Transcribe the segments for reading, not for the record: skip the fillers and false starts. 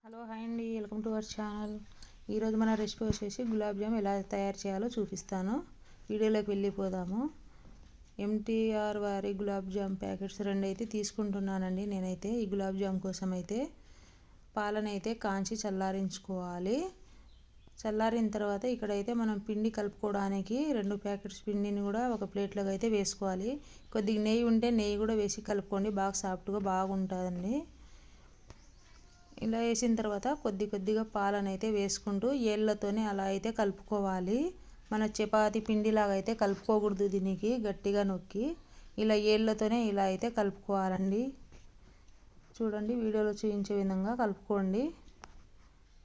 Hello hi అండి, welcome to our channel. ఈరోజు మన రెసిపీ వచ్చేసి గులాబ్ జామ్ ఎలా తయారు చేయాలో చూపిస్తాను. వీడియోలోకి వెళ్ళిపోదాము. ఎంటీఆర్ వారి గులాబ్ జామ్ ప్యాకెట్స్ 2 అయితే తీసుకుంటున్నానండి. నేనైతే ఈ గులాబ్ జామ్ కోసం అయితే పాలనైతే కాంచి చల్లారించుకోవాలి. చల్లారిన తర్వాత ఇక్కడైతే మనం పిండి కలుపుకోవడానికి 2 ప్యాకెట్స్ పిండిని కూడా ఒక ప్లేట్లోకి అయితే వేసుకోవాలి. కొద్దిగా నెయ్యి ఉంటే నెయ్యి కూడా వేసి కలుపుకోండి, బాగా సాఫ్ట్గా బాగుంటుందండి. ఇలా వేసిన తర్వాత కొద్దిగా పాలనైతే వేసుకుంటూ ఏళ్ళతోనే అలా అయితే కలుపుకోవాలి. మన చపాతి పిండిలాగా అయితే కలుపుకోకూడదు, దీనికి గట్టిగా నొక్కి ఇలా ఏళ్ళతోనే ఇలా అయితే కలుపుకోవాలండి. చూడండి, వీడియోలో చూపించే విధంగా కలుపుకోండి.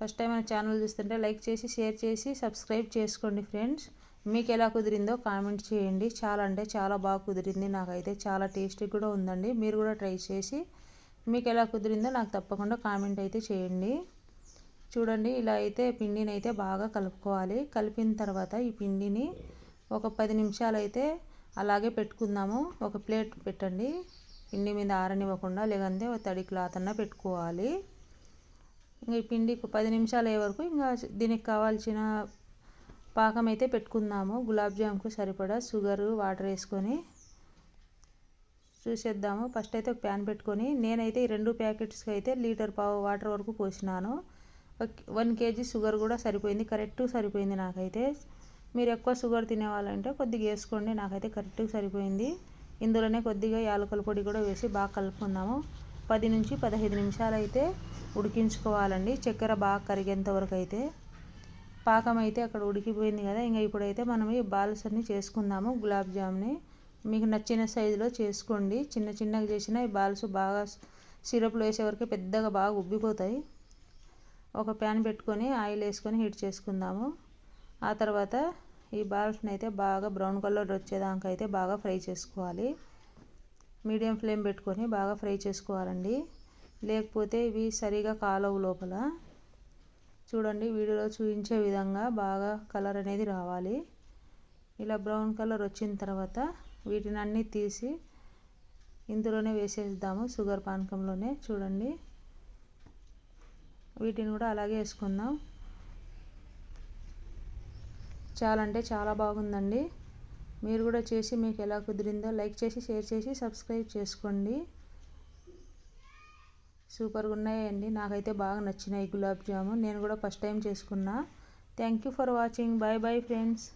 ఫస్ట్ టైం మన ఛానల్ చూస్తుంటే లైక్ చేసి షేర్ చేసి సబ్స్క్రైబ్ చేసుకోండి ఫ్రెండ్స్. మీకు ఎలా కుదిరిందో కామెంట్ చేయండి. చాలా అంటే చాలా బాగా కుదిరింది, నాకైతే చాలా టేస్టీ కూడా ఉందండి. మీరు కూడా ట్రై చేసి మీకు ఎలా కుదిరిందో నాకు తప్పకుండా కామెంట్ అయితే చేయండి. చూడండి, ఇలా అయితే పిండిని అయితే బాగా కలుపుకోవాలి. కలిపిన తర్వాత ఈ పిండిని ఒక 10 నిమిషాలు అయితే అలాగే పెట్టుకుందాము. ఒక ప్లేట్ పెట్టండి, పిండి మీద ఆరనివ్వకుండా, లేదంటే తడి క్లాత్ అన్న పెట్టుకోవాలి. ఇంకా ఈ పిండి 10 నిమిషాలు అయ్యే వరకు ఇంకా దీనికి కావాల్సిన పాకం అయితే పెట్టుకుందాము. గులాబ్ జామ్కు సరిపడా షుగరు, వాటర్ వేసుకొని చూసేద్దాము. ఫస్ట్ అయితే ఒక ప్యాన్ పెట్టుకొని నేనైతే ఈ 2 ప్యాకెట్స్కి అయితే 1.5 లీటర్ వాటర్ వరకు పోసినాను. 1 కేజీ షుగర్ కూడా సరిపోయింది, కరెక్ట్గా సరిపోయింది నాకైతే. మీరు ఎక్కువ షుగర్ తినేవాళ్ళంటే కొద్దిగా వేసుకోండి, నాకైతే కరెక్ట్గా సరిపోయింది. ఇందులోనే కొద్దిగా యాలకుల పొడి కూడా వేసి బాగా కలుపుకుందాము. 10 నుంచి 15 నిమిషాలు అయితే ఉడికించుకోవాలండి, చక్కెర బాగా కరిగేంత వరకు అయితే. పాకం అయితే అక్కడ ఉడికిపోయింది కదా. ఇంకా ఇప్పుడైతే మనం ఈ బాల్స్ అన్ని చేసుకుందాము. గులాబ్ జామ్ని మీకు నచ్చిన సైజులో చేసుకోండి. చిన్నగా చేసిన ఈ బాల్స్ బాగా సిరప్లో వేసే వరకు పెద్దగా బాగా ఉబ్బిపోతాయి. ఒక ప్యాన్ పెట్టుకొని ఆయిల్ వేసుకొని హీట్ చేసుకుందాము. ఆ తర్వాత ఈ బాల్స్ని అయితే బాగా బ్రౌన్ కలర్ వచ్చేదాకా అయితే బాగా ఫ్రై చేసుకోవాలి. మీడియం ఫ్లేమ్ పెట్టుకొని బాగా ఫ్రై చేసుకోవాలండి, లేకపోతే ఇవి సరిగా కాలవు లోపల. చూడండి, వీడియోలో చూపించే విధంగా బాగా కలర్ అనేది రావాలి. ఇలా బ్రౌన్ కలర్ వచ్చిన తర్వాత వీటిని అన్నీ తీసి ఇందులోనే వేసేద్దాము, షుగర్ పానకంలోనే. చూడండి, వీటిని కూడా అలాగే వేసుకుందాం. చాలా అంటే చాలా బాగుందండి. మీరు కూడా చేసి మీకు ఎలా కుదిరిందో లైక్ చేసి షేర్ చేసి సబ్స్క్రైబ్ చేసుకోండి. సూపర్గా ఉన్నాయండి, నాకైతే బాగా నచ్చినాయి గులాబ్ జాము. నేను కూడా ఫస్ట్ టైం చేసుకున్నా. Thank you for watching. Bye bye friends.